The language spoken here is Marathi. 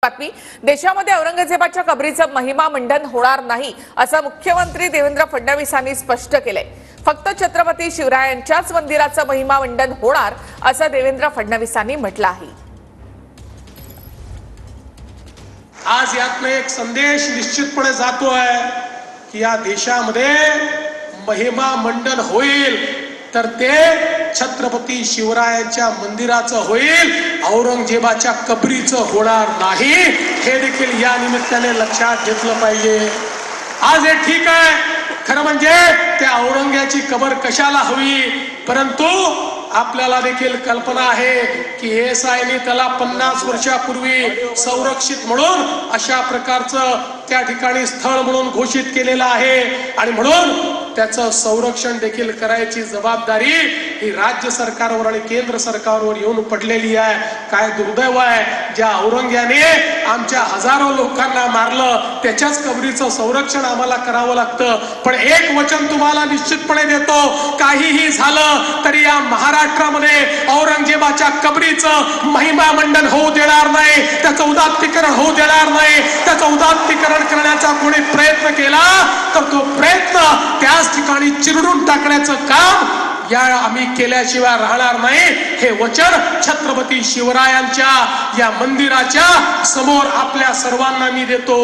बातमी देशामध्ये औरंगजेबाच्या कबरीचं महिमा मंडन होणार नाही असं मुख्यमंत्री देवेंद्र फडणवीस यांनी स्पष्ट केलंय। फक्त छत्रपती शिवरायांच्याच मंदिराचं महिमा मंडन होणार असं देवेंद्र फडणवीसांनी म्हटलं आहे। आज यातनं एक संदेश निश्चितपणे जातोय की या देशामध्ये महिमा मंडन होईल तर ते छत्रपती शिवरायांच्या मंदिराचं होईल, औरंगजेबाच्या कबरीचं होणार नाही। हे देखील या निमित्ताने लक्षात घेतलं पाहिजे। आज हे ठीक आहे, खरं म्हणजे त्या औरंग्याची कबर कशाला हवी, परंतु आपल्याला देखील कल्पना आहे की एएसआयने त्याला 50 वर्षापूर्वी संरक्षित म्हणून अशा प्रकारचं त्या ठिकाणी स्थळ म्हणून घोषित केलेलं आहे आणि म्हणून त्याचं संरक्षण देखील करायची जबाबदारी ही राज्य सरकारवर आणि केंद्र सरकारवर येऊन पडलेली आहे। काय दुर्दैव आहे, ज्या औरंग्याने आमच्या हजारो लोकांना मारलं त्याच्याच कबरीचं संरक्षण आम्हाला करावं लागतं। पण एक वचन तुम्हाला निश्चितपणे देतो, काहीही झालं तरी या महाराष्ट्रामध्ये औरंगजेबाच्या कबरीचं महिमा मंडन होऊ देणार नाही, त्याचं उदात्तीकरण होऊ देणार नाही। त्याचं उदात्तीकरण करण्याचा कोणी प्रयत्न केला तर तो प्रयत्न त्याच ठिकाणी चिरडून टाकण्याचं काम या आम्ही केल्याशिवाय राहणार नाही। हे वचन छत्रपती शिवरायांच्या या मंदिराच्या समोर आपल्या सर्वांना मी देतो।